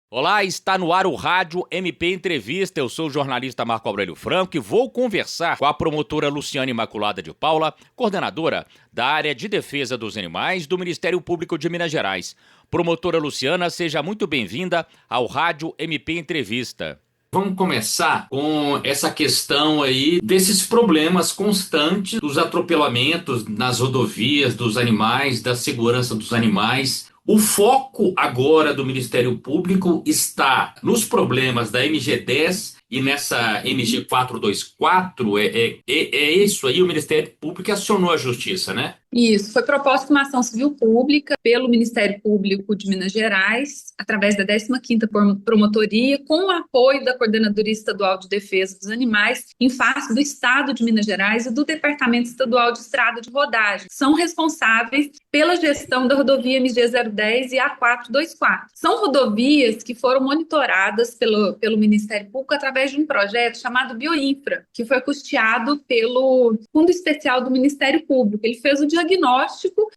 Olá, está no ar o Rádio MP Entrevista. Eu sou o jornalista Marco Aurélio Franco e vou conversar com a promotora Luciana Imaculada de Paula, coordenadora da área de defesa dos animais do Ministério Público de Minas Gerais. Promotora Luciana, seja muito bem-vinda ao Rádio MP Entrevista. Vamos começar com essa questão aí desses problemas constantes dos atropelamentos nas rodovias, dos animais, da segurança dos animais. O foco agora do Ministério Público está nos problemas da MG10 e nessa MG 424. É isso aí, o Ministério Público acionou a Justiça, né? Isso, foi proposta uma ação civil pública pelo Ministério Público de Minas Gerais, através da 15ª Promotoria, com o apoio da Coordenadoria Estadual de Defesa dos Animais, em face do Estado de Minas Gerais e do Departamento Estadual de Estrada de Rodagem. São responsáveis pela gestão da rodovia MG 010 e a 424. São rodovias que foram monitoradas pelo Ministério Público através de um projeto chamado Bioinfra, que foi custeado pelo Fundo Especial do Ministério Público. Ele fez o diagnóstico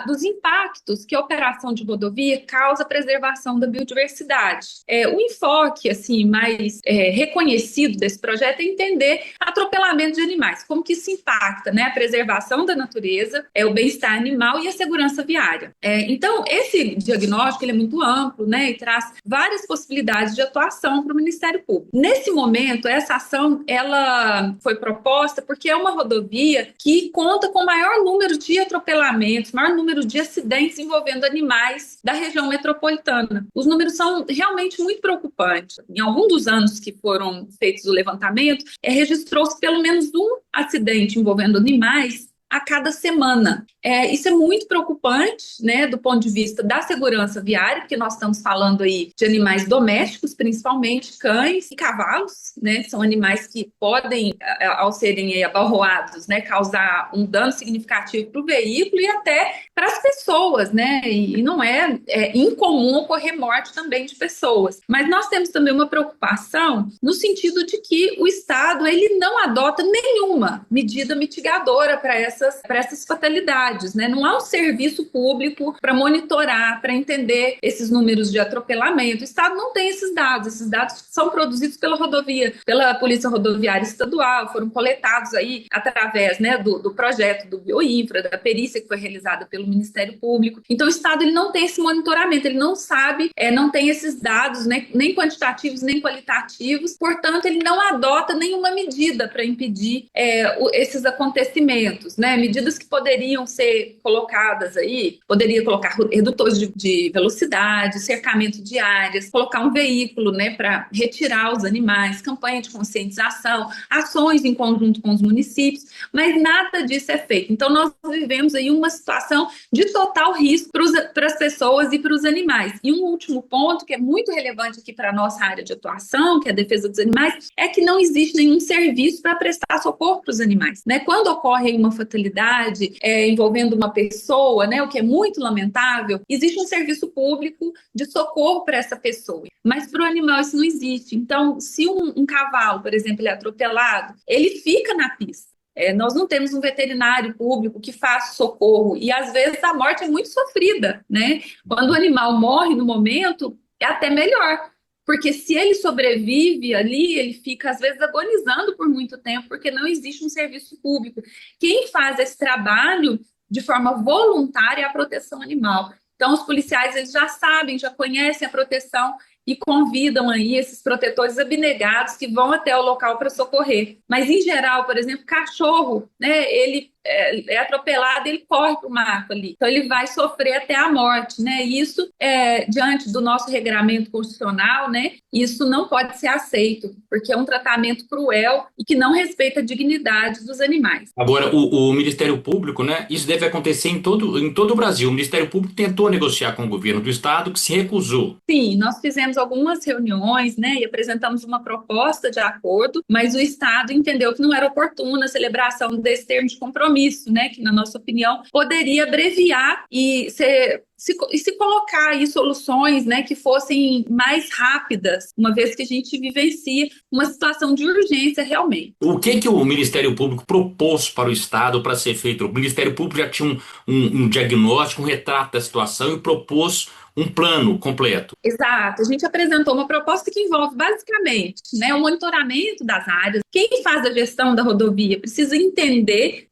dos impactos que a operação de rodovia causa à preservação da biodiversidade. O enfoque assim, mais reconhecido desse projeto é entender atropelamento de animais, como que isso impacta, né, a preservação da natureza, o bem-estar animal e a segurança viária. Então, esse diagnóstico ele é muito amplo, né, e traz várias possibilidades de atuação para o Ministério Público. Nesse momento, essa ação ela foi proposta porque é uma rodovia que conta com o maior número de atropelamentos, maior número de acidentes envolvendo animais da região metropolitana. Os números são realmente muito preocupantes. Em algum dos anos que foram feitos o levantamento, registrou-se pelo menos um acidente envolvendo animais a cada semana. Isso é muito preocupante, né, do ponto de vista da segurança viária, porque nós estamos falando aí de animais domésticos, principalmente cães e cavalos, né, são animais que podem, ao serem abalroados, né, causar um dano significativo para o veículo e até para as pessoas, né, e não é incomum ocorrer morte também de pessoas. Mas nós temos também uma preocupação no sentido de que o Estado ele não adota nenhuma medida mitigadora para essas fatalidades, né? Não há um serviço público para monitorar, para entender esses números de atropelamento. O Estado não tem esses dados são produzidos pela Polícia Rodoviária Estadual, foram coletados aí através, né, do projeto do Bioinfra, da perícia que foi realizada pelo Ministério Público. Então o Estado ele não tem esse monitoramento, ele não sabe, não tem esses dados, né, nem quantitativos nem qualitativos, portanto ele não adota nenhuma medida para impedir esses acontecimentos, né? Medidas que poderiam ser colocadas aí, poderia colocar redutores de velocidade, cercamento de áreas, colocar um veículo, né, para retirar os animais, campanha de conscientização, ações em conjunto com os municípios, mas nada disso é feito. Então nós vivemos aí uma situação de total risco para as pessoas e para os animais. E um último ponto que é muito relevante aqui para a nossa área de atuação, que é a defesa dos animais, é que não existe nenhum serviço para prestar socorro para os animais, né? Quando ocorre uma fatalidade envolvendo uma pessoa, né, o que é muito lamentável, existe um serviço público de socorro para essa pessoa, mas para o animal isso não existe. Então, se um cavalo, por exemplo, ele é atropelado, ele fica na pista. Nós não temos um veterinário público que faça socorro e às vezes a morte é muito sofrida, né? Quando o animal morre no momento, é até melhor, porque se ele sobrevive ali, ele fica às vezes agonizando por muito tempo, porque não existe um serviço público. Quem faz esse trabalho de forma voluntária é a proteção animal. Então os policiais eles já sabem, já conhecem a proteção e convidam aí esses protetores abnegados que vão até o local para socorrer. Mas em geral, por exemplo, cachorro, né, ele é atropelado, ele corre para o mato ali. Então ele vai sofrer até a morte, né? E isso, diante do nosso regramento constitucional, né, isso não pode ser aceito, porque é um tratamento cruel e que não respeita a dignidade dos animais. Agora, o Ministério Público, né, isso deve acontecer em todo o Brasil. O Ministério Público tentou negociar com o governo do estado, que se recusou. Sim, nós fizemos algumas reuniões, né, e apresentamos uma proposta de acordo, mas o estado entendeu que não era oportuna a celebração desse termo de compromisso, né, que na nossa opinião poderia abreviar e ser se colocar aí soluções, né, que fossem mais rápidas, uma vez que a gente vivencia uma situação de urgência realmente. O que o Ministério Público propôs para o Estado para ser feito? O Ministério Público já tinha um diagnóstico, um retrato da situação e propôs um plano completo. Exato, a gente apresentou uma proposta que envolve basicamente, né, o monitoramento das áreas. Quem faz a gestão da rodovia precisa entender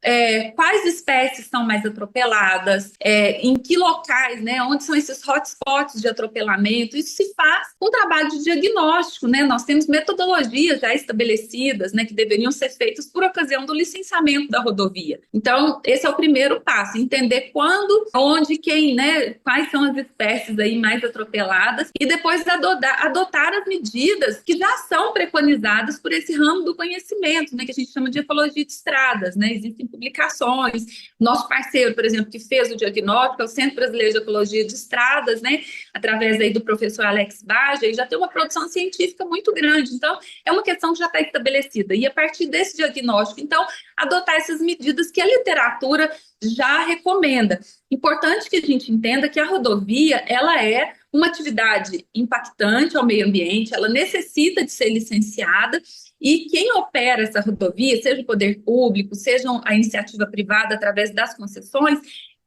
quais espécies são mais atropeladas, em que locais, né, onde são esses hotspots de atropelamento. Isso se faz com um trabalho de diagnóstico, né? Nós temos metodologias já estabelecidas, né, que deveriam ser feitas por ocasião do licenciamento da rodovia. Então, esse é o primeiro passo, entender quando, onde, quem, né, quais são as espécies aí mais atropeladas e depois adotar as medidas que já são preconizadas por esse ramo do conhecimento, né, que a gente chama de ecologia de estradas, né? Existem publicações. Nosso parceiro, por exemplo, que fez o diagnóstico é o Centro Brasileiro de Ecologia de Estradas, né, através aí do professor Alex Baja, e já tem uma produção científica muito grande. Então, é uma questão que já está estabelecida. E a partir desse diagnóstico, então, adotar essas medidas que a literatura já recomenda. Importante que a gente entenda que a rodovia, ela é uma atividade impactante ao meio ambiente, ela necessita de ser licenciada, e quem opera essa rodovia, seja o poder público, seja a iniciativa privada através das concessões,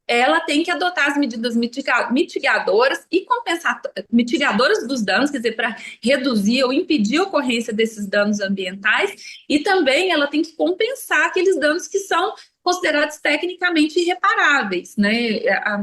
ela tem que adotar as medidas mitigadoras e mitigadoras dos danos, quer dizer, para reduzir ou impedir a ocorrência desses danos ambientais, e também ela tem que compensar aqueles danos que são considerados tecnicamente irreparáveis, né?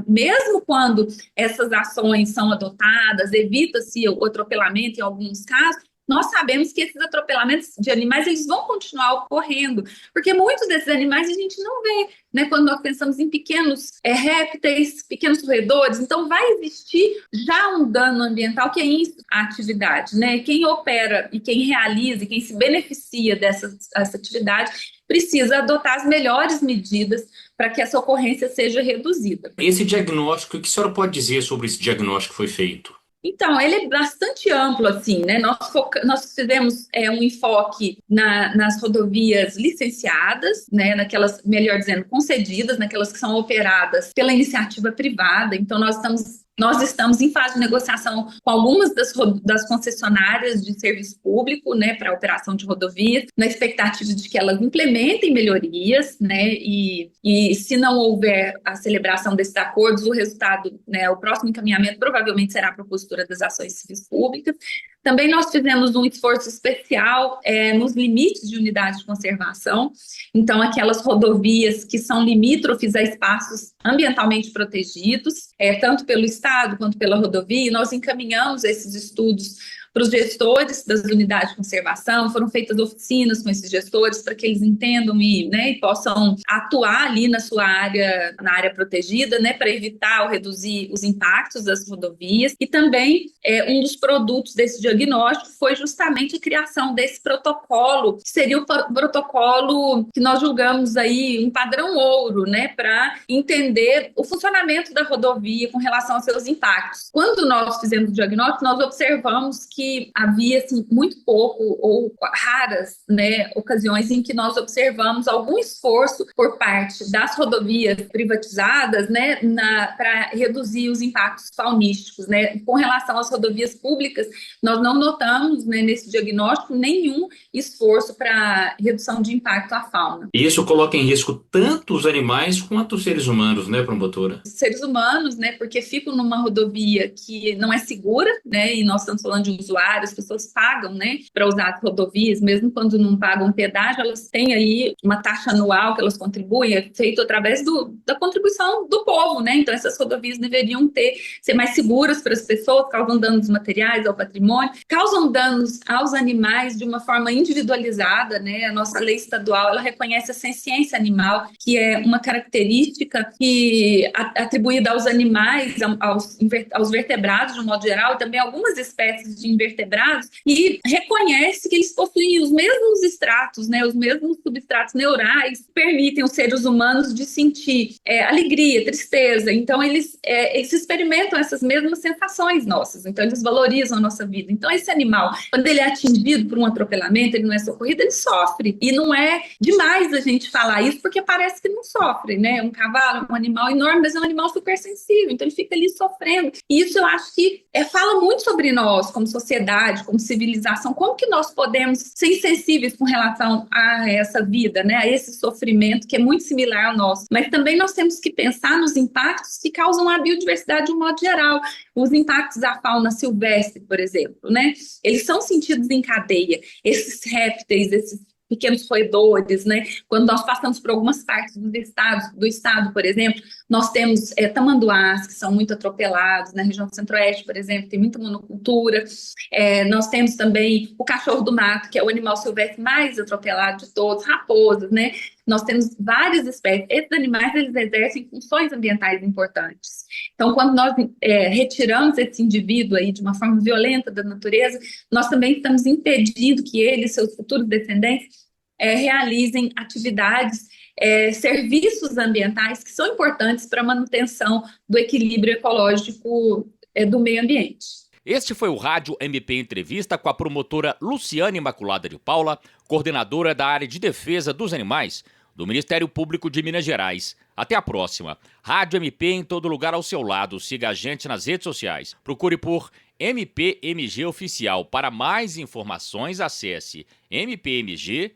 Mesmo quando essas ações são adotadas, evita-se o atropelamento em alguns casos, nós sabemos que esses atropelamentos de animais, eles vão continuar ocorrendo, porque muitos desses animais a gente não vê, né? Quando nós pensamos em pequenos répteis, pequenos roedores, então vai existir já um dano ambiental, que é isso a atividade, né? Quem opera e quem realiza e quem se beneficia dessa atividade precisa adotar as melhores medidas para que essa ocorrência seja reduzida. Esse diagnóstico, o que a senhora pode dizer sobre esse diagnóstico que foi feito? Então, ele é bastante amplo, assim, né? Nós fizemos um enfoque nas rodovias licenciadas, né? Naquelas, melhor dizendo, concedidas, naquelas que são operadas pela iniciativa privada. Então, nós estamos em fase de negociação com algumas das concessionárias de serviço público, né, para a operação de rodovias, na expectativa de que elas implementem melhorias, né, e se não houver a celebração desses acordos, o resultado, né, o próximo encaminhamento provavelmente será a propositura das ações civis públicas. Também nós fizemos um esforço especial nos limites de unidade de conservação, então aquelas rodovias que são limítrofes a espaços ambientalmente protegidos, tanto pelo Estado quanto pela rodovia, e nós encaminhamos esses estudos para os gestores das unidades de conservação. Foram feitas oficinas com esses gestores para que eles entendam e possam atuar ali na sua área, na área protegida, né, para evitar ou reduzir os impactos das rodovias. E também um dos produtos desse diagnóstico foi justamente a criação desse protocolo, que seria o protocolo que nós julgamos aí um padrão ouro, né, para entender o funcionamento da rodovia com relação aos seus impactos. Quando nós fizemos o diagnóstico, nós observamos que havia assim, muito pouco ou raras, né, ocasiões em que nós observamos algum esforço por parte das rodovias privatizadas, né, para reduzir os impactos faunísticos, né. Com relação às rodovias públicas, nós não notamos, né, nesse diagnóstico nenhum esforço para redução de impacto à fauna. E isso coloca em risco tanto os animais quanto os seres humanos, né, promotora? Os seres humanos, né, porque ficam numa rodovia que não é segura, né, e nós estamos falando de usuários, as pessoas pagam, né, para usar as rodovias, mesmo quando não pagam pedágio, elas têm aí uma taxa anual que elas contribuem, é feito através da contribuição do povo, né, então essas rodovias deveriam ser mais seguras para as pessoas, causam danos materiais ao patrimônio, causam danos aos animais de uma forma individualizada, né, a nossa lei estadual, ela reconhece a senciência animal, que é uma característica atribuída aos animais, aos vertebrados de um modo geral, e também algumas espécies de invertebrados e reconhece que eles possuem os mesmos estratos, né, os mesmos substratos neurais que permitem aos seres humanos de sentir alegria, tristeza. Então, eles experimentam essas mesmas sensações nossas. Então, eles valorizam a nossa vida. Então, esse animal, quando ele é atingido por um atropelamento, ele não é socorrido, ele sofre. E não é demais a gente falar isso, porque parece que não sofre, né? Um cavalo é um animal enorme, mas é um animal super sensível. Então, ele fica ali sofrendo. E isso eu acho que fala muito sobre nós, como sociedade, como civilização. Como que nós podemos ser insensíveis com relação a essa vida, né? A esse sofrimento que é muito similar ao nosso. Mas também nós temos que pensar nos impactos que causam a biodiversidade de um modo geral. Os impactos da fauna silvestre, por exemplo, né? Eles são sentidos em cadeia. Esses répteis, esses pequenos roedores, né? Quando nós passamos por algumas partes do estado, por exemplo, nós temos tamanduás, que são muito atropelados, na região do centro-oeste, por exemplo, tem muita monocultura. Nós temos também o cachorro do mato, que é o animal silvestre mais atropelado de todos, raposas, né? Nós temos várias espécies. Esses animais, eles exercem funções ambientais importantes. Então, quando nós retiramos esse indivíduo aí de uma forma violenta da natureza, nós também estamos impedindo que ele e seus futuros descendentes realizem atividades, serviços ambientais que são importantes para a manutenção do equilíbrio ecológico do meio ambiente. Este foi o Rádio MP Entrevista com a promotora Luciane Imaculada de Paula, coordenadora da área de defesa dos animais do Ministério Público de Minas Gerais. Até a próxima. Rádio MP em todo lugar ao seu lado. Siga a gente nas redes sociais. Procure por MPMG Oficial. Para mais informações, acesse mpmg.mp.br.